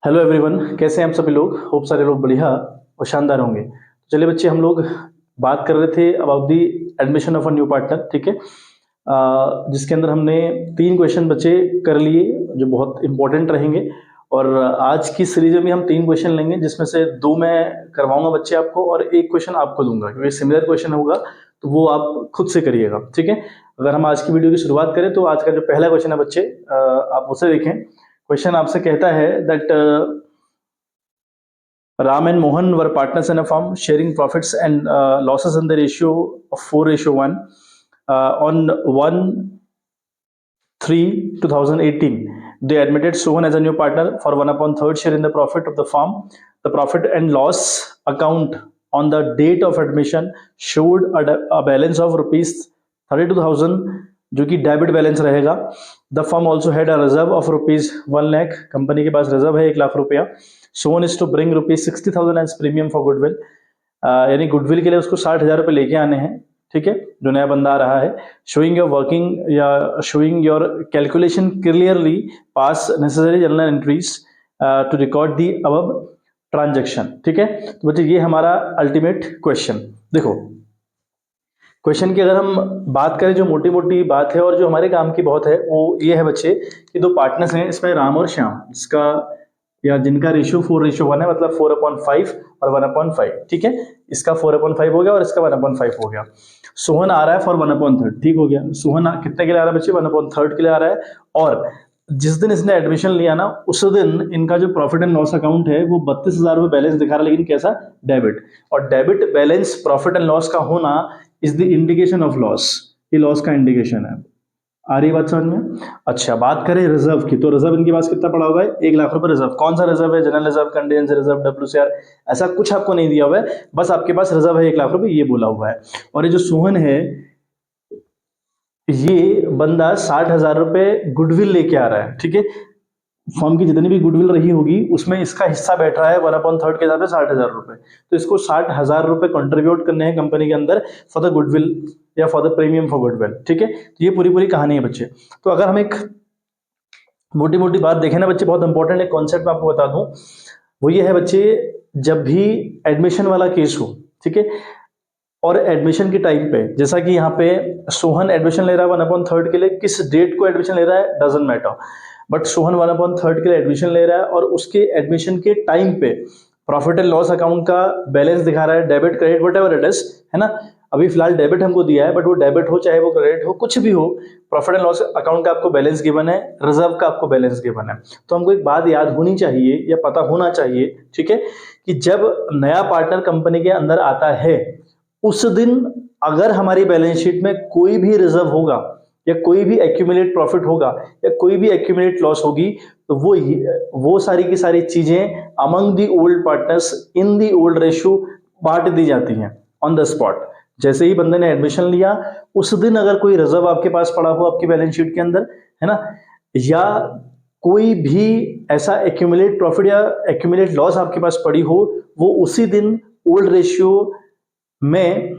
Hello everyone, कैसे हैं आप सभी लोग। होप सारे लोग बढ़िया और शानदार होंगे। तो चलिए बच्चे, हम लोग बात कर रहे थे about the admission of a new partner. ठीक है, जिसके अंदर हमने 3 क्वेश्चन बच्चे कर लिए जो बहुत इंपॉर्टेंट रहेंगे। और आज की सीरीज में भी हम 3 क्वेश्चन लेंगे, जिसमें से 2 मैं करवाऊंगा बच्चे आपको और 1 क्वेश्चन आपको दूंगा, क्योंकि सिमिलर क्वेश्चन होगा तो वो आप खुद से करिएगा। ठीक है, अगर हम आज की वीडियो की शुरुआत करें तो आज का जो पहला क्वेश्चन है बच्चे, आप उसे देखें। क्वेश्चन आपसे कहता है that Ram and Mohan were partners in a firm, sharing profits and losses in the ratio of 4:1. On 1/3/2018, they admitted Sohan as a new partner for 1/3 share in the profit of the firm. The profit and loss account on the date of admission showed a balance of rupees 32,000, जो कि debit balance रहेगा। The firm also had a reserve of rupees 1 lakh, company के पास reserve है 1 लाख रुपया। सोन is to bring rupees 60,000 as premium for goodwill, यानी goodwill के लिए उसको 60,000 रुपये लेके आने हैं। ठीक है, जो नया बंदा आ रहा है। शोइंग योर वर्किंग या showing your calculation clearly, pass necessary journal entries to record the above transaction. ठीक है, तो बच्चे ये हमारा अल्टीमेट क्वेश्चन। देखो, क्वेश्चन की अगर हम बात करें, जो मोटी मोटी बात है और जो हमारे काम की बहुत है, वो ये है बच्चे कि 2 पार्टनर्स हैं इसमें, राम और श्याम, जिसका या जिनका रेशियो 4:1 है, मतलब 4/5 और 1/5। ठीक है, इसका 4/5 हो गया और इसका 1/5 हो गया। सोहन आ रहा है फॉर 1/3। ठीक हो गया, सोहन कितने के लिए आ रहा है बच्चे? 1/3 के लिए आ रहा है। और जिस दिन इसने एडमिशन लिया ना, उस दिन इनका जो प्रॉफिट एंड लॉस अकाउंट है वो 32,000 रुपये बैलेंस दिखा रहा है, लेकिन कैसा? डेबिट। और debit balance profit and loss का होना is the indication of loss, ये लॉस का इंडिकेशन है। आ रही बात समझ में? अच्छा, बात करें रिजर्व की, तो रिजर्व इनके पास कितना पड़ा हुआ है? 1 लाख रुपए रिजर्व। कौन सा रिजर्व है? General reserve, contingency reserve, WCR, ऐसा कुछ आपको नहीं दिया हुआ है, बस आपके पास रिजर्व है 1 लाख रुपए, ये बोला हुआ है। और ये जो सोहन है, ये बंदा 60,000 रुपए गुडविल लेके आ रहा है। ठीक है, फर्म की जितनी भी गुडविल रही होगी उसमें इसका हिस्सा बैठ रहा है 1/3 के हिसाब से 60,000 रुपए। तो इसको 60,000 रुपए कंट्रीब्यूट करने हैं कंपनी के अंदर फॉर द गुडविल या for the premium for goodwill. ठीक है, तो ये पूरी पूरी कहानी है बच्चे। तो अगर हम एक मोटी मोटी बात देखें ना बच्चे, बहुत इंपॉर्टेंट एक कॉन्सेप्ट मैं आपको बता दूं, वो ये है बच्चे, जब भी एडमिशन वाला केस हो, ठीक है, और एडमिशन के टाइम पे, जैसा कि यहाँ पे सोहन एडमिशन ले रहा है 1/3 के लिए, किस डेट को एडमिशन ले रहा है डजंट मैटर, बट सोहन 1/3 के लिए एडमिशन ले रहा है और उसके एडमिशन के टाइम पे प्रॉफिट एंड लॉस अकाउंट का बैलेंस दिखा रहा है, debit credit what ever it is, है ना। अभी फिलहाल डेबिट हमको दिया है, बट वो डेबिट हो चाहे वो क्रेडिट हो, कुछ भी हो, प्रॉफिट एंड लॉस अकाउंट का आपको बैलेंस गिवन है, रिजर्व का आपको बैलेंस गिवन है। तो हमको एक बात याद होनी चाहिए या पता होना चाहिए, ठीक है, कि जब नया पार्टनर कंपनी के अंदर आता है, उस दिन अगर हमारी बैलेंस शीट में कोई भी रिजर्व होगा या कोई भी एक्यूमुलेट प्रॉफिट होगा या कोई भी एक्यूमुलेट लॉस होगी, तो वो सारी की सारी चीजें among the old partners in the old ratio बांट दी जाती हैं ऑन द स्पॉट। जैसे ही बंदे ने एडमिशन लिया, उस दिन अगर कोई रिजर्व आपके पास पड़ा हो आपकी बैलेंस शीट के अंदर, है ना, या कोई भी ऐसा एक्यूमुलेट प्रॉफिट या एक्यूमुलेट लॉस आपके पास पड़ी हो, वो उसी दिन ओल्ड रेशियो में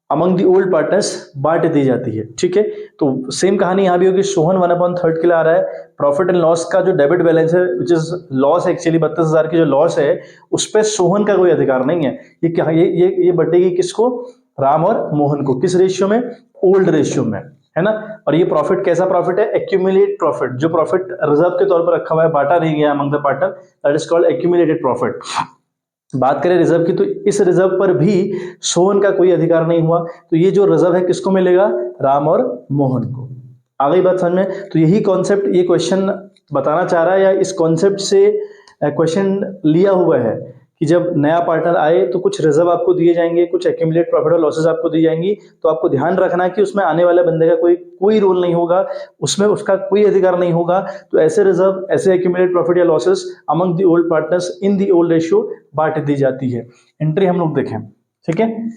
अमंग दी ओल्ड पार्टनर्स बांट दी जाती है। ठीक है, तो सेम कहानी यहां भी होगी। सोहन 1/3 के लिए आ रहा है, प्रॉफिट एंड लॉस का जो डेबिट बैलेंस है, विच इज लॉस, एक्चुअली 32,000 की जो लॉस है, उस पर सोहन का कोई अधिकार नहीं है। ये क्या, ये बटेगी किसको? राम और मोहन को। किस रेशियो में? ओल्ड रेशियो में, है ना। और ये प्रॉफिट कैसा प्रॉफिट है? एक्यूमुलेट प्रॉफिट, जो प्रॉफिट रिजर्व के तौर पर रखा हुआ है, बांटा नहीं गया among the partner, that is called accumulated profit. बात करें रिजर्व की, तो इस रिजर्व पर भी सोहन का कोई अधिकार नहीं हुआ, तो ये जो रिजर्व है किसको मिलेगा? राम और मोहन को। आ गई बात समझ में? तो यही कॉन्सेप्ट ये क्वेश्चन बताना चाह रहा है, या इस कॉन्सेप्ट से क्वेश्चन लिया हुआ है कि जब नया पार्टनर आए तो कुछ रिजर्व आपको दिए जाएंगे, कुछ एक्यूमुलेट प्रॉफिट और लॉसेस आपको दी जाएंगी, तो आपको ध्यान रखना है कि उसमें आने वाले बंदे का कोई रोल नहीं होगा, उसमें उसका कोई अधिकार नहीं होगा। तो ऐसे रिजर्व, ऐसे एक्यूमुलेट प्रॉफिट या losses among the old partners in the old ratio बांट दी जाती है। एंट्री हम लोग देखें, ठीक है।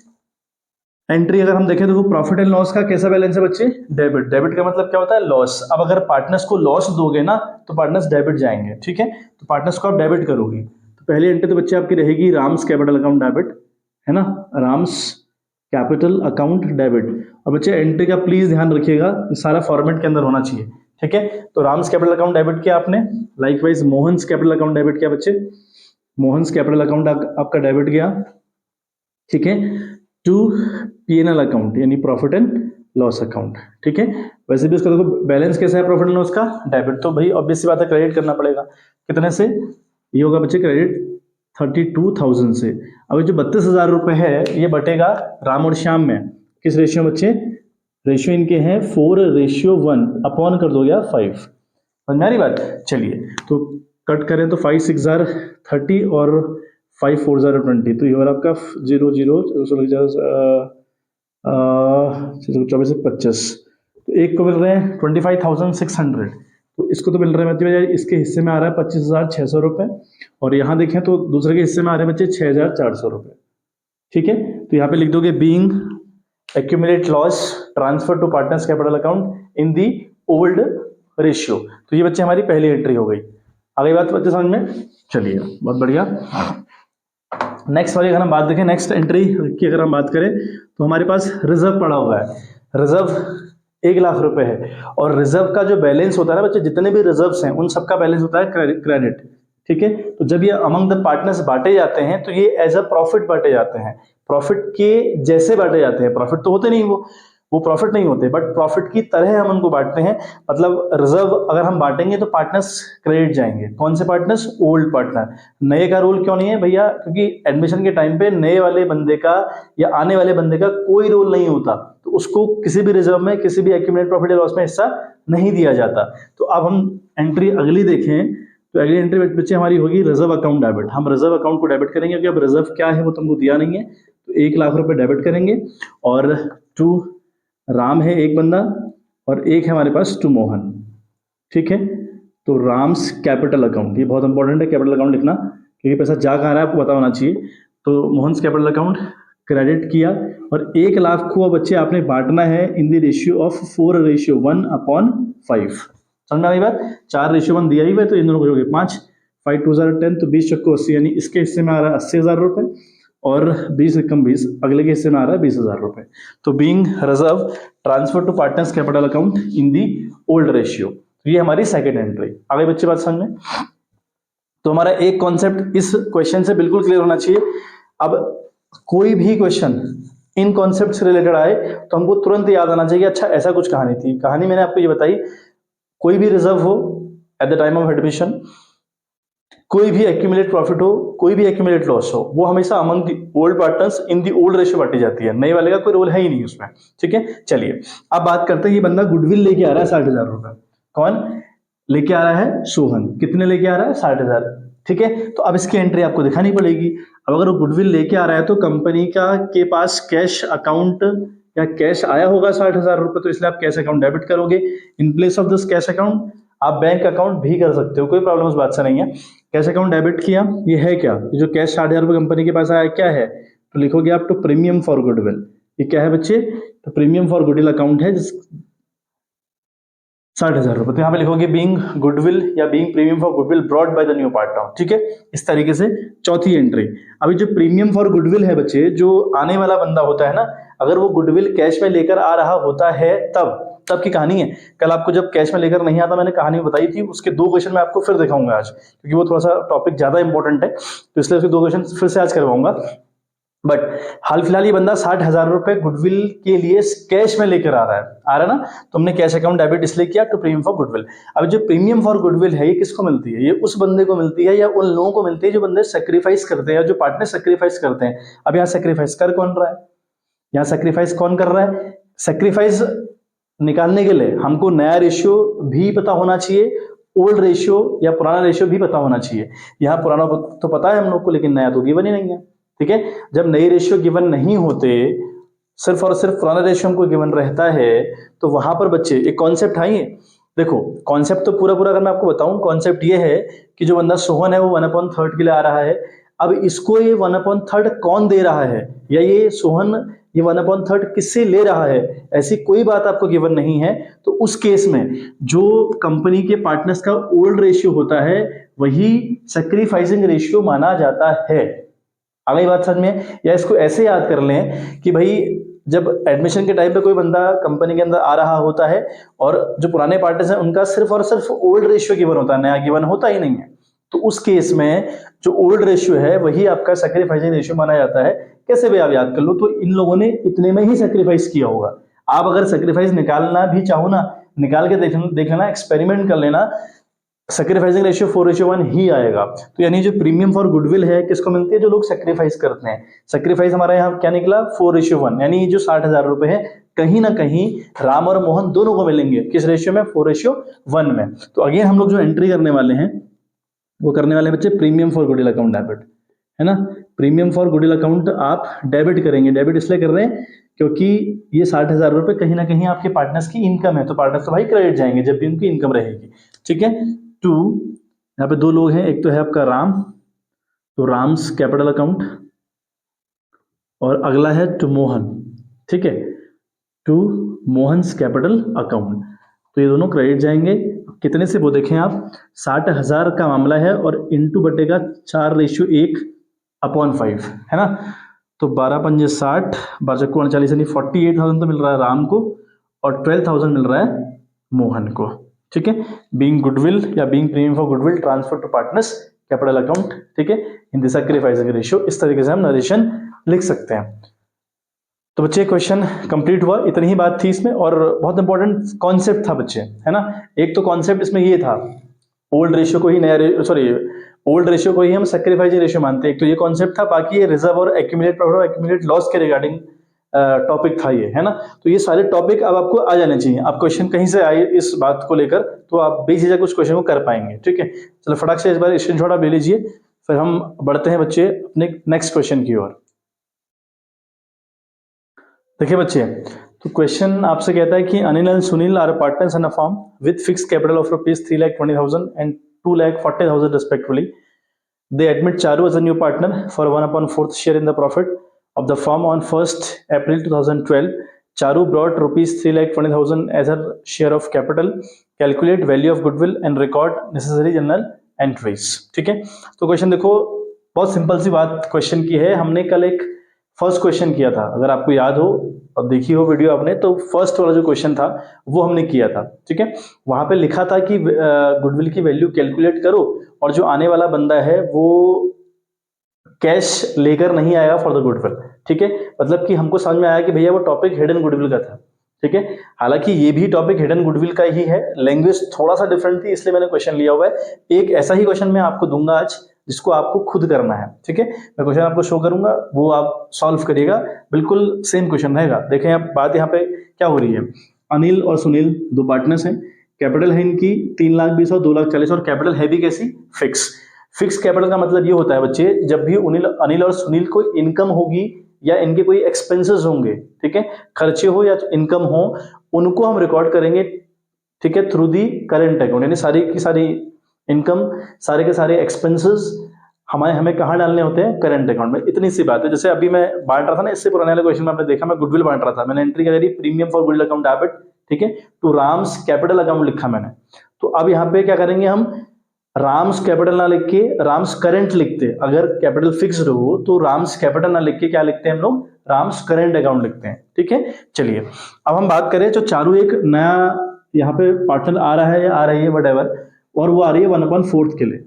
एंट्री अगर हम देखें तो प्रॉफिट एंड लॉस का कैसा बैलेंस है बच्चे? डेबिट। डेबिट का मतलब क्या होता है? लॉस। अब अगर पार्टनर्स को लॉस दोगे ना, तो पार्टनर्स डेबिट जाएंगे। ठीक है, तो पार्टनर्स को आप डेबिट करोगे, तो पहली एंट्री तो बच्चे आपकी रहेगी राम्स कैपिटल अकाउंट डेबिट, है ना, राम्स कैपिटल अकाउंट डेबिट। और बच्चे एंट्री का प्लीज ध्यान रखिएगा, ये सारा फॉर्मेट के अंदर होना चाहिए, ठीक है। तो राम्स कैपिटल अकाउंट डेबिट किया आपने, likewise Mohan's capital account debit किया बच्चे, मोहन्स कैपिटल अकाउंट आपका डेबिट गया, ठीक है, टू पीएनएल अकाउंट यानी प्रॉफिट एंड लॉस अकाउंट, ठीक है। वैसे भी उसका देखो बैलेंस कैसा है प्रॉफिट एंड लॉस का, डेबिट, तो भाई ऑब्वियस सी बात है क्रेडिट करना पड़ेगा, कितने से, ये होगा बच्चे क्रेडिट 32,000 से। अब जो 32,000 रुपए है ये बटेगा राम और श्याम में, किस रेशियो में बच्चे, रेशियो इनके हैं 4:1, अपॉन कर दो या 5, समझ में आ रही बात। चलिए तो कट करें तो 5 6 जार 30 और 5 4 जार 20, तो ये वाला आपका 0 0 24 से 25, तो एक को मिल रहे हैं 25,600, तो इसको तो मिल रहे हैं बच्चे, इसके हिस्से में आ रहा है 25,600 रुपए, और यहाँ देखें तो दूसरे के हिस्से में आ रहे हैं बच्चे 6,400 रुपए, ठीक है। तो यहाँ पे लिख दोगे being accumulate loss transfer to partners capital account in the old ratio, तो ये बच्चे हमारी पहली एंट्री हो गई। आ गई बात बच्चे समझ में, चलिए बहुत बढ़िया। नेक्स्ट वाली अगर हम बात देखें, नेक्स्ट एंट्री की अगर हम बात करें तो हमारे पास रिजर्व पड़ा हुआ है, रिजर्व 1,00,000 रुपए है, और रिजर्व का जो बैलेंस होता है ना बच्चे, जितने भी रिजर्व्स हैं उन सबका बैलेंस होता है क्रेडिट, ठीक है। तो जब ये अमंग द पार्टनर्स बांटे जाते हैं तो ये एज अ प्रॉफिट बांटे जाते हैं, प्रॉफिट के जैसे बांटे जाते हैं, प्रॉफिट तो होते नहीं, वो प्रॉफिट नहीं होते, बट प्रॉफिट की तरह हम उनको बांटते हैं। मतलब रिजर्व अगर हम बांटेंगे तो पार्टनर्स क्रेडिट जाएंगे, कौन से पार्टनर्स, ओल्ड पार्टनर। नए का रोल क्यों नहीं है भैया, क्योंकि एडमिशन के टाइम पे नए वाले बंदे का या आने वाले बंदे का कोई रोल नहीं होता, तो उसको किसी भी रिजर्व में, किसी भी एक्यूमुलेटेड प्रॉफिट या लॉस में हिस्सा नहीं दिया जाता। तो अब हम एंट्री अगली देखें, तो अगली एंट्री बच्चे हमारी होगी रिजर्व अकाउंट डेबिट। हम रिजर्व अकाउंट को डेबिट करेंगे, क्योंकि अब रिजर्व क्या है वो तुमको दिया नहीं है, तो 1,00,000 रुपए डेबिट करेंगे, और टू राम है एक बंदा, और एक है हमारे पास टू मोहन, ठीक है। तो राम्स कैपिटल अकाउंट, ये बहुत इंपॉर्टेंट है कैपिटल अकाउंट लिखना, क्योंकि पैसा जा कहाँ रहा है आपको पता होना चाहिए। तो मोहन्स कैपिटल अकाउंट क्रेडिट किया, और 1,00,000 को बच्चे आपने बांटना है इन द रेशियो ऑफ 4:1/5, समझ में आई बात। 4:1 दिया ही है, तो इन दोनों को जोड़ोगे 5, 5 2 10, तो 20 चक्को 80, यानी इसके हिस्से में आ रहा है 80,000 रुपए, और 20 एकम 20 अगले के हिस्से में आ रहा है 20,000 रुपए। तो being reserve transfer to partners capital account in the old ratio, तो ये हमारी सेकंड एंट्री। आगे बच्चे बात समझ में। तो हमारा एक कॉन्सेप्ट इस क्वेश्चन से बिल्कुल क्लियर होना चाहिए। अब कोई भी क्वेश्चन इन कॉन्सेप्ट से रिलेटेड आए तो हमको तुरंत याद आना चाहिए, अच्छा ऐसा कुछ कहानी थी। कहानी मैंने आपको ये बताई, कोई भी रिजर्व हो at the time of admission, कोई भी एक्यूमुलेट प्रॉफिट हो, कोई भी एक्यूमुलेट लॉस हो, वो हमेशा among the old partners in the old ratio बांटी जाती है, नए वाले का कोई रोल है ही नहीं उसमें, ठीक है। चलिए अब बात करते हैं, ये बंदा गुडविल लेके आ रहा है 60,000 रुपए, कौन लेके आ रहा है, सोहन, कितने लेके आ रहा है, 60,000, ठीक है। तो अब इसकी एंट्री आपको दिखानी पड़ेगी। अब अगर वो गुडविल लेके आ रहा है तो कंपनी का के पास कैश अकाउंट या कैश आया होगा 60,000 रुपए, तो इसलिए आप कैश अकाउंट डेबिट करोगे। In place of this cash account आप बैंक अकाउंट भी कर सकते हो, कोई प्रॉब्लम उस बात से नहीं है। कैश अकाउंट डेबिट किया, ये है क्या, ये जो कैश 60,000 रुपए कंपनी के पास आया क्या है, तो लिखोगे आप टू प्रीमियम फॉर गुडविल। ये क्या है बच्चे, तो प्रीमियम फॉर गुडविल अकाउंट है 60,000 रुपए, तो यहाँ पे लिखोगे बीइंग गुडविल या being premium for goodwill brought by the new partner, ठीक है। इस तरीके से चौथी एंट्री। अभी जो प्रीमियम फॉर गुडविल है बच्चे, जो आने वाला बंदा होता है ना, अगर वो गुडविल कैश में लेकर आ रहा होता है तब की कहानी है। कल आपको जब कैश में लेकर नहीं आता मैंने कहानी बताई थी, उसके 2 क्वेश्चन मैं आपको फिर दिखाऊंगा आज, क्योंकि वो थोड़ा सा टॉपिक ज्यादा इंपॉर्टेंट है, तो इसलिए उसके 2 क्वेश्चन फिर से आज करवाऊंगा। बट हाल फिलहाल ये बंदा 60,000 रुपए गुडविल के लिए कैश में लेकर आ रहा है ना, तो हमने कैश अकाउंट डेबिट इसलिए किया टू प्रीमियम फॉर गुडविल। अब जो प्रीमियम फॉर गुडविल है ये किसको मिलती है, ये उस बंदे को मिलती है या उन लोगों को मिलती है जो बंदे सेक्रीफाइस करते हैं, जो पार्टनर सेक्रीफाइस करते हैं। अब यहाँ सेक्रीफाइस कर कौन रहा है, यहाँ सेक्रीफाइस कौन कर रहा है, सेक्रीफाइस निकालने के लिए हमको नया रेशियो भी पता होना चाहिए, ओल्ड रेशियो या पुराना रेशियो भी पता होना चाहिए। यहाँ पुराना तो पता है हम लोग को, लेकिन नया तो गिवन ही नहीं है, ठीक है। जब नए रेशियो गिवन नहीं होते, सिर्फ और सिर्फ पुराना रेशियो हमको गिवन रहता है, तो वहां पर बच्चे एक कॉन्सेप्ट है। देखो कॉन्सेप्ट तो पूरा अगर मैं आपको बताऊं, कॉन्सेप्ट ये है कि जो बंदा सोहन है वो 1/3 के लिए आ रहा है। अब इसको ये 1/3 कौन दे रहा है, या ये सोहन ये 1/3 किससे ले रहा है, ऐसी कोई बात आपको गिवन नहीं है। तो उस केस में जो कंपनी के पार्टनर्स का ओल्ड रेशियो होता है वही सैक्रिफाइसिंग रेशियो माना जाता है। अगली बात समझ में, या इसको ऐसे याद कर लें कि भाई जब एडमिशन के टाइम पे कोई बंदा कंपनी के अंदर आ रहा होता है और जो पुराने पार्टनर्स हैं उनका सिर्फ और सिर्फ ओल्ड रेशियो गिवन होता है, नया गिवन होता ही नहीं है, तो उस केस में जो ओल्ड रेशियो है वही आपका सैक्रिफाइसिंग रेशियो माना जाता है। कैसे भी आप याद कर लो, तो इन लोगों ने इतने में ही सैक्रिफाइस किया होगा। आप अगर सैक्रिफाइस निकालना भी चाहो ना, निकाल के देख लेना, एक्सपेरिमेंट कर लेना, सैक्रिफाइसिंग रेशियो 4:1 ही आएगा। तो यानी जो प्रीमियम फॉर गुडविल है किसको मिलती है, जो लोग सैक्रिफाइस करते हैं। सैक्रिफाइस हमारा यहाँ क्या निकला, 4:1, यानी जो 60,000 रुपए है कहीं ना कहीं राम और मोहन दोनों को मिलेंगे, किस रेशियो में, 4:1 में। तो अगेन हम लोग जो एंट्री करने वाले हैं वो करने वाले बच्चे premium for goodwill account debit, है ना। प्रीमियम फॉर गुडविल अकाउंट आप डेबिट करेंगे, डेबिट इसलिए कर रहे हैं क्योंकि ये 60,000 रुपए कहीं ना कहीं आपके पार्टनर्स की इनकम है, तो पार्टनर्स तो भाई क्रेडिट जाएंगे जब भी उनकी इनकम रहेगी, ठीक है। टू, यहाँ पे दो लोग हैं, एक तो है आपका राम, तो राम्स कैपिटल अकाउंट, और अगला है टू मोहन, ठीक है, टू मोहन्स कैपिटल अकाउंट। तो ये दोनों क्रेडिट जाएंगे, कितने से वो देखें आप, 60,000 का मामला है और इंटू बटेगा 4:1/5, है ना। तो 12 पंजे 60, 12 चक्कू 39, यानी 48,000 तो मिल रहा है राम को और 12,000 मिल रहा है मोहन को, ठीक है। बीइंग गुडविल या being premium for goodwill transfer to partners capital account, ठीक है, इन द सैक्रिफाइसिंग रेशियो, इस तरीके से हम नरेशन लिख सकते हैं। तो बच्चे क्वेश्चन कंप्लीट हुआ, इतनी ही बात थी इसमें, और बहुत इंपॉर्टेंट कॉन्सेप्ट था बच्चे, है ना। एक तो कॉन्सेप्ट इसमें ये था, ओल्ड रेशियो को ही ओल्ड रेशियो को ही हम सैक्रिफाइसिंग रेशियो मानते हैं, एक तो ये कॉन्सेप्ट था। बाकी ये रिजर्व और एक्यूमुलेट प्रॉफिट और एक्यूमुलेट लॉस के रिगार्डिंग टॉपिक था ये, है ना। तो ये सारे टॉपिक अब आपको आ जाने चाहिए। आप क्वेश्चन कहीं से आए इस बात को लेकर तो आप बेझिझक उस क्वेश्चन को कर पाएंगे, ठीक है। चलो फटाक से इस बार स्क्रीनशॉट आप ले लीजिए, फिर हम बढ़ते हैं बच्चे अपने नेक्स्ट क्वेश्चन की ओर। देखिए बच्चे, तो क्वेश्चन आपसे कहता है कि Anil and Sunil are partners in a firm with fix capital of ₹3,20,000 and ₹2,40,000 respectively. They admit Charu as a new partner for 1/4 share in the profit of the firm on 1st April 2012. Charu brought ₹3,20,000 as her share of capital. Calculate value of goodwill and record necessary journal entries. ठीक है, तो question देखो, बहुत simple सी बात question की है। हमने कल एक फर्स्ट क्वेश्चन किया था, अगर आपको याद हो और देखी हो वीडियो आपने, तो फर्स्ट वाला जो क्वेश्चन था वो हमने किया था, ठीक है। वहां पे लिखा था कि गुडविल की वैल्यू कैलकुलेट करो और जो आने वाला बंदा है वो कैश लेकर नहीं आएगा फॉर द गुडविल, ठीक है। मतलब कि हमको समझ में आया कि भैया वो टॉपिक हिडन गुडविल का था, ठीक है। हालांकि ये भी टॉपिक हिडन गुडविल का ही है, लैंग्वेज थोड़ा सा डिफरेंट थी इसलिए मैंने क्वेश्चन लिया हुआ है। एक ऐसा ही क्वेश्चन मैं आपको दूंगा आज जिसको आपको खुद करना है, ठीक है। मैं क्वेश्चन आपको शो करूंगा, वो आप सॉल्व करिएगा, बिल्कुल सेम क्वेश्चन रहेगा। देखें आप बात यहाँ पे क्या हो रही है, अनिल और सुनील दो पार्टनर्स हैं, कैपिटल है इनकी 3,20,000 और 2,40,000, और कैपिटल है भी कैसी, फिक्स। फिक्स कैपिटल का मतलब ये होता है बच्चे, जब भी अनिल और सुनील को इनकम होगी या इनके कोई एक्सपेंसेस होंगे, ठीक है, खर्चे हो या इनकम हो, उनको हम रिकॉर्ड करेंगे, ठीक है, थ्रू दी करेंट अकाउंट। यानी सारी की सारी इनकम, सारे के सारे एक्सपेंसेस हमें कहाँ डालने होते हैं, करंट अकाउंट में। इतनी सी बात है। जैसे अभी मैं बांट रहा था ना, इससे पुराने वाले क्वेश्चन में आपने देखा मैं गुडविल बांट रहा था, मैंने एंट्री क्या करी, premium for goodwill account debit, ठीक है, टू राम्स कैपिटल अकाउंट लिखा मैंने। तो अब यहाँ पे क्या करेंगे हम, राम्स कैपिटल ना लिख के राम्स करंट लिखते, अगर कैपिटल फिक्स्ड हो तो राम्स कैपिटल ना लिख के क्या लिखते हैं हम लोग, राम्स करंट अकाउंट लिखते हैं, ठीक है। चलिए अब हम बात करें, जो चारू एक नया यहाँ पे पार्टनर आ रहा है या आ रही है वटेवर, और वो आ रही है 1/4 के लिए,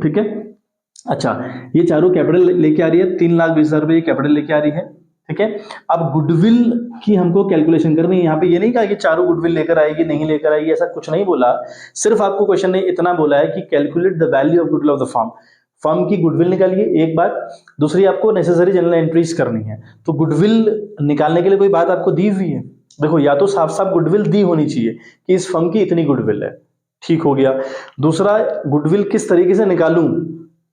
ठीक है। अच्छा, ये चारों कैपिटल लेके आ रही है, 3,20,000 रुपए कैपिटल लेके आ रही है, ठीक है। अब गुडविल की हमको कैलकुलेशन करनी है। यहाँ पे ये नहीं कहा कि चारों गुडविल लेकर आएगी नहीं लेकर आएगी, ऐसा कुछ नहीं बोला। सिर्फ आपको क्वेश्चन ने इतना बोला है कि calculate the value of goodwill of the firm, firm की गुडविल निकालिए, एक बात। दूसरी आपको नेसेसरी जनरल एंट्रीज करनी है। तो गुडविल निकालने के लिए कोई बात आपको दी हुई है, देखो, या तो साफ साफ गुडविल दी होनी चाहिए कि इस फर्म की इतनी गुडविल है, ठीक हो गया। दूसरा, गुडविल किस तरीके से निकालूं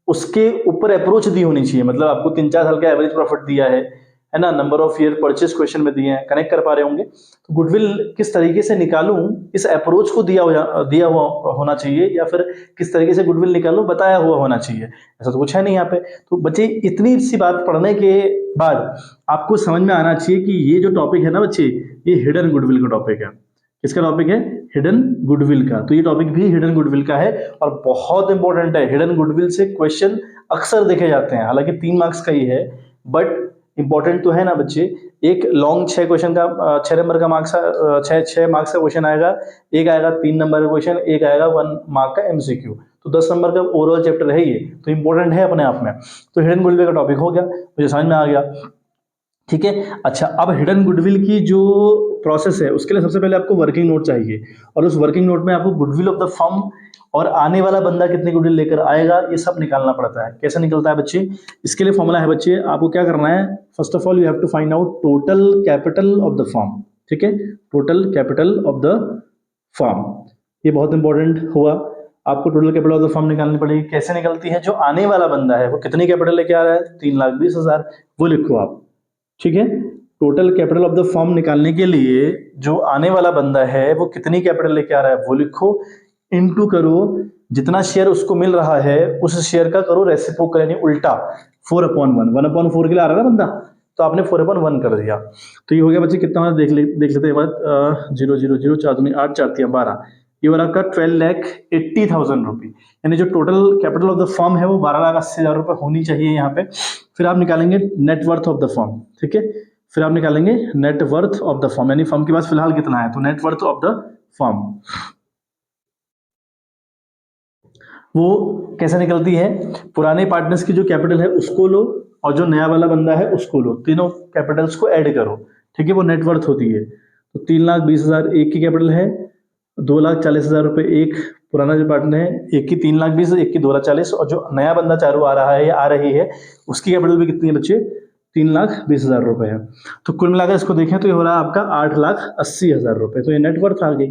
उसके ऊपर अप्रोच दी होनी चाहिए, मतलब आपको 3-4 साल का एवरेज प्रॉफिट दिया है ना, number of year purchase question में दिए हैं, कनेक्ट कर पा रहे होंगे। तो गुडविल किस तरीके से निकालूं, इस अप्रोच को दिया हुआ होना चाहिए, या फिर किस तरीके से गुडविल निकालूं बताया हुआ होना चाहिए, ऐसा तो कुछ है नहीं यहाँ पे। तो बच्चे, इतनी सी बात पढ़ने के बाद आपको समझ में आना चाहिए कि ये जो टॉपिक है ना बच्चे, ये हिडन गुडविल का टॉपिक है। किसका टॉपिक है, हिडन गुडविल का। तो ये टॉपिक भी हिडन गुडविल का है और बहुत इंपॉर्टेंट है। हिडन गुडविल से क्वेश्चन अक्सर देखे जाते हैं, हालांकि 3 मार्क्स का ही है, बट इंपॉर्टेंट तो है ना बच्चे। एक लॉन्ग 6 क्वेश्चन का 6 नंबर का मार्क्स, 6 मार्क्स का क्वेश्चन आएगा, एक आएगा 3 नंबर का क्वेश्चन, एक आएगा 1 मार्क का एमसीक्यू। तो 10 नंबर का ओवरऑल चैप्टर है ये, तो इंपॉर्टेंट है अपने आप में। तो हिडन गुडविल का टॉपिक हो गया, मुझे समझ में आ गया। ठीक है, अच्छा अब हिडन गुडविल की जो प्रोसेस है उसके लिए सबसे पहले आपको वर्किंग नोट चाहिए, और उस वर्किंग नोट में आपको गुडविल ऑफ द फर्म और आने वाला बंदा कितनी गुडविल लेकर आएगा ये सब निकालना पड़ता है। कैसे निकलता है बच्चे, इसके लिए फॉर्मूला है बच्चे, आपको क्या करना है, first of all you have to find out total capital of the firm. ठीक है, total capital of the firm, ये बहुत इंपॉर्टेंट हुआ। आपको total capital of the firm निकालनी पड़ेगी। कैसे निकलती है, जो आने वाला बंदा है वो कितनी कैपिटल लेके आ रहा है, 3,20,000, वो लिखो आप। ठीक है, total capital of the firm निकालने के लिए जो आने वाला बंदा है वो कितनी कैपिटल लेके आ रहा है वो लिखो, इनटू करो जितना शेयर उसको मिल रहा है उस शेयर का करो रेसिप्रोकल यानी उल्टा, 4/1, 1/4 के लिए आ रहा है ना बंदा, तो आपने 4/1 कर दिया। तो ये हो गया बच्चे कितना, देख लेते हैं बात, 0 0 0 4 दूनी 8 4 3 12, ये वाला आपका 12,80,000 रुपये, यानी जो total capital of the firm है वो 12,80,000 रुपये होनी चाहिए यहाँ पे। फिर आप निकालेंगे net worth of the firm. ठीक है, फिर आप निकालेंगे net worth of the firm, यानी फर्म के पास फिलहाल कितना है, तो net worth of the firm वो कैसे निकलती है, पुराने पार्टनर्स की जो कैपिटल है उसको लो और जो नया वाला बंदा है उसको लो, तीनों कैपिटल्स को ऐड करो। ठीक है, वो नेटवर्थ होती है। तो 3,20,000 एक की कैपिटल है, 2,40,000 रुपये एक पुराना जो पार्टनर है, एक की 3,20,000, एक की 2,40,000, और जो नया बंदा चारों आ रहा है या आ रही है उसकी कैपिटल भी कितनी है बच्चे, 3,20,000 रुपये है। तो कुल मिलाकर इसको देखें तो ये हो रहा है आपका 8,80,000 रुपये, तो ये नेटवर्थ आ गई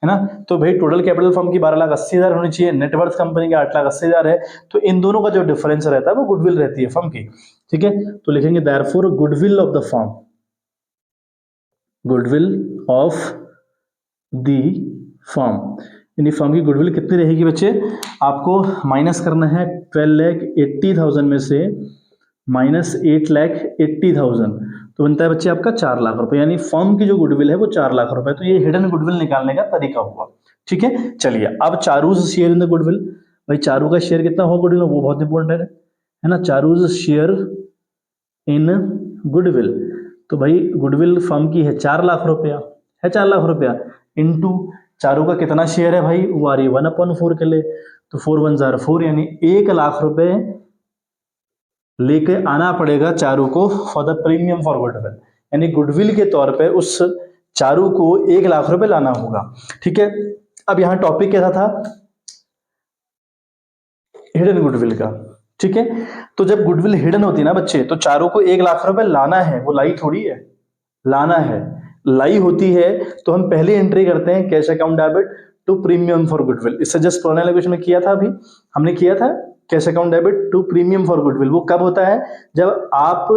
है ना। तो भाई टोटल कैपिटल फर्म की 12,80,000 होनी चाहिए, नेटवर्थ कंपनी की 8,80,000 है, तो इन दोनों का जो डिफरेंस रहता है वो गुडविल रहती है फर्म की। ठीक है, तो लिखेंगे therefore goodwill of the firm, goodwill of the firm, यानी फर्म की गुडविल कितनी रहेगी बच्चे, आपको माइनस करना है 12,80,000 में से माइनस 8,80,000, तो बनता है बच्चे आपका 4 लाख रुपए, यानी फर्म की जो गुडविल है वो 4 लाख रुपए। तो ये हिडन गुडविल निकालने का तरीका हुआ। ठीक है, चलिए अब Charu's share in the goodwill, भाई चारू का शेयर कितना होगा गुडविल में, वो बहुत इंपॉर्टेंट है ना, चारूज शेयर इन गुडविल, तो भाई गुडविल फर्म की है 4 लाख रुपया, है 4 लाख रुपया, इनटू चारू का कितना शेयर है भाई, वो आ रही है 1/4 के लिए, तो 4 1 4, यानी 1 लाख रुपए लेके आना पड़ेगा चारू को for the premium for goodwill, यानी गुडविल के तौर पे उस चारू को 1 लाख रुपए लाना होगा। ठीक है, अब यहां टॉपिक क्या था, हिडन गुडविल का। ठीक है, तो जब गुडविल हिडन होती है ना बच्चे, तो चारू को 1 लाख रुपए लाना है, वो लाई थोड़ी है, लाना है, लाई होती है तो हम पहले एंट्री करते हैं cash account debit to premium for goodwill, इससे जस्ट पुराने लैंग्वेज में किया था, अभी हमने किया था cash account debit to premium for goodwill. वो कब होता है, जब आप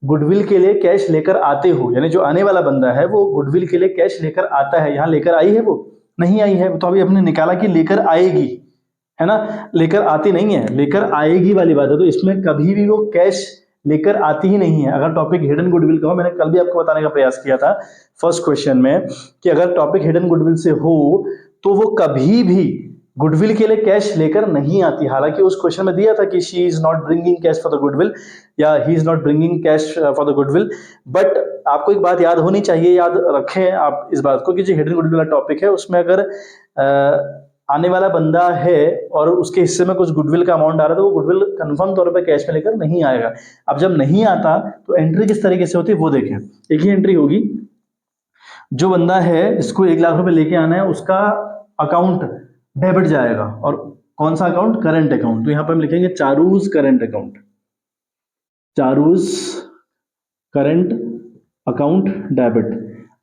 गुडविल के लिए कैश लेकर आते हो, यानी जो आने वाला बंदा है वो गुडविल के लिए कैश लेकर आता है। यहाँ लेकर आई है, वो नहीं आई है, तो अभी हमने निकाला कि लेकर आएगी, है ना, लेकर आती नहीं है, लेकर आएगी वाली बात है। तो इसमें कभी भी वो कैश लेकर आती ही नहीं है। अगर टॉपिक हिडन गुडविल का हो, मैंने कल भी आपको बताने का प्रयास किया था फर्स्ट क्वेश्चन में, कि अगर टॉपिक हिडन गुडविल से हो तो वो कभी भी गुडविल के लिए कैश लेकर नहीं आती। हालांकि उस क्वेश्चन में दिया था कि she is not bringing cash for the goodwill या he is not bringing cash for the goodwill, but आपको एक बात याद होनी चाहिए, याद रखें आप इस बात को, कि जो हिडन गुडविल का टॉपिक है उसमें अगर आने वाला बंदा है और उसके हिस्से में कुछ गुडविल का अमाउंट आ रहा है, तो वो गुडविल कंफर्म तौर पे कैश में लेकर नहीं आएगा। अब जब नहीं आता तो एंट्री किस तरीके से होती है वो देखें। एक ही एंट्री होगी, जो बंदा है जिसको 1 लाख रुपए लेके आना है उसका अकाउंट डेबिट जाएगा, और कौन सा अकाउंट, करंट अकाउंट, तो यहां पर हम लिखेंगे Charu's current account, Charu's current account debit.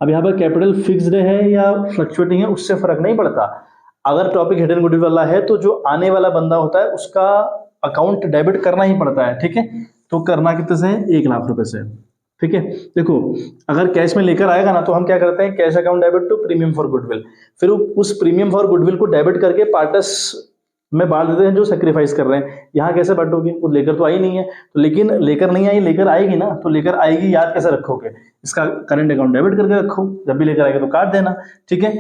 अब यहाँ पर कैपिटल फिक्स्ड है या फ्लक्चुएटिंग है उससे फर्क नहीं पड़ता। अगर टॉपिक हिडन गुडविल वाला है तो जो आने वाला बंदा होता है उसका अकाउंट डेबिट करना ही पड़ता है। ठीक है, तो करना कितने से, 1 लाख रुपए से। ठीक है, देखो अगर कैश में लेकर आएगा ना तो हम क्या करते हैं, cash account debit to premium for goodwill, फिर उस प्रीमियम फॉर गुडविल को डेबिट करके पार्टस में बांट देते हैं जो सेक्रीफाइस कर रहे हैं। यहाँ कैसे बांटोगे, वो लेकर तो आई नहीं है, तो लेकिन लेकर नहीं आई, लेकर आएगी ना, तो लेकर आएगी याद कैसे रखोगे, इसका करंट अकाउंट डेबिट करके रखो, जब भी लेकर आएगा तो काट देना। ठीक है,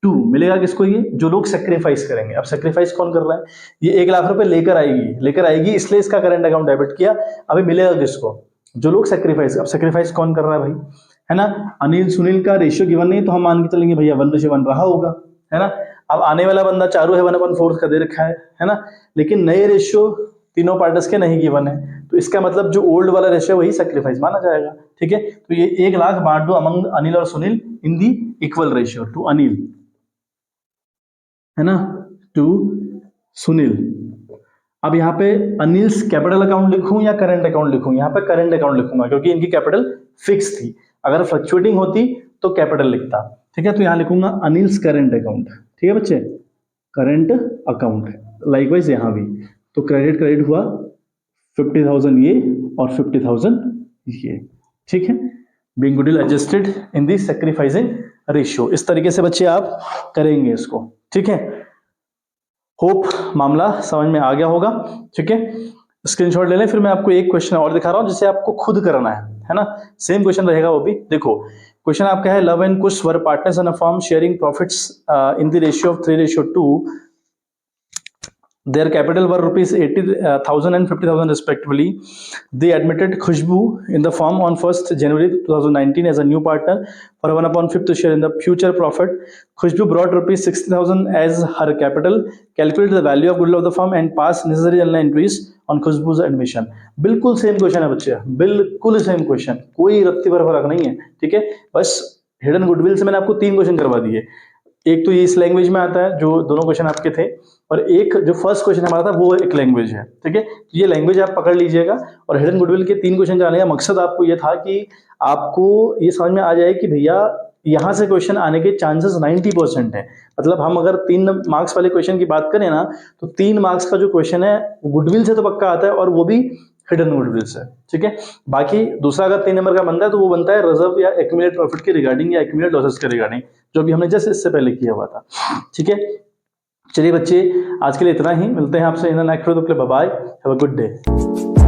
2 मिलेगा किसको, ये जो लोग सेक्रीफाइस करेंगे। अब सेक्रीफाइस कौन कर रहा है, ये 1 लाख रुपए लेकर आएगी, लेकर आएगी इसलिए इसका करंट अकाउंट डेबिट किया, अभी मिलेगा किसको, जो लोग सेक्रीफाइस, अब सेक्रीफाइस कौन कर रहा है भाई, है ना, अनिल सुनील का रेशियो गिवन नहीं तो हम मान के चलेंगे भैया 1:1 रहा होगा, है ना। अब आने वाला बंदा चारू है 1/4 का दे रखा है ना, लेकिन नए रेशियो तीनों पार्टनर्स के नहीं गिवन है, तो इसका मतलब जो ओल्ड वाला रेशियो वही सेक्रीफाइस माना जाएगा, ठीक है। तो ये 1 लाख बांट दो अमंग अनिल और Sunil in the equal ratio to Anil, है ना, टू सुनील। अब यहाँ पे अनिल्स कैपिटल अकाउंट लिखूं या करंट अकाउंट लिखूं, यहाँ पे करंट अकाउंट लिखूंगा क्योंकि इनकी कैपिटल फिक्स थी, अगर फ्लक्चुएटिंग होती तो कैपिटल लिखता, ठीक है। तो यहाँ लिखूंगा अनिल्स करंट अकाउंट, ठीक है बच्चे, करंट अकाउंट। लाइकवाइज यहाँ भी, तो क्रेडिट क्रेडिट हुआ 50,000 ये और 50,000 ये, ठीक है। Being goodwill adjusted in the sacrificing ratio, इस तरीके से बच्चे आप करेंगे इसको, ठीक है। होप मामला समझ में आ गया होगा, ठीक है। स्क्रीनशॉट ले लें, फिर मैं आपको एक क्वेश्चन और दिखा रहा हूं जिसे आपको खुद करना है ना, सेम क्वेश्चन रहेगा वो भी। देखो क्वेश्चन आपका है, love and Kush were partners in a firm sharing profits in the ratio of 3:2, their capital were rupees 80,000 and 50,000 respectively. They admitted Khushbu in the firm on 1st January 2019 as a new partner for 1/5 to share in the future profit. Khushbu brought rupees 60,000 as her capital, calculated the value of goodwill of the firm and passed necessary journal entries on Khushbu's admission. बिल्कुल same question है बच्चे, बिल्कुल same question, कोई रत्ती भर फर्क नहीं है, ठीक है। बस हिडन गुडविल से मैंने आपको 3 क्वेश्चन करवा दिए, एक तो ये इस लैंग्वेज में आता है जो दोनों क्वेश्चन आपके थे, और एक जो फर्स्ट क्वेश्चन हमारा था वो एक लैंग्वेज है, ठीक है। ये लैंग्वेज आप पकड़ लीजिएगा, और हिडन गुडविल के 3 क्वेश्चन कराने का मकसद आपको ये था कि आपको ये समझ में आ जाए कि भैया यहाँ से क्वेश्चन आने के चांसेस 90% है। मतलब हम अगर 3 मार्क्स वाले क्वेश्चन की बात करें ना, तो 3 मार्क्स का जो क्वेश्चन है गुडविल से तो पक्का आता है, और वो भी हिडन गुडविल से, ठीक है। बाकी दूसरा अगर 3 नंबर का बनता है तो वो बनता है रिजर्व या एक्यूमुलेट प्रॉफिट के रिगार्डिंग या एक्यूमुलेट लॉसेस के रिगार्डिंग, जो भी हमने जस्ट इससे पहले किया हुआ था, ठीक है। चलिए बच्चे, आज के लिए इतना ही, मिलते हैं आपसे in the next video, bye bye, have a good day.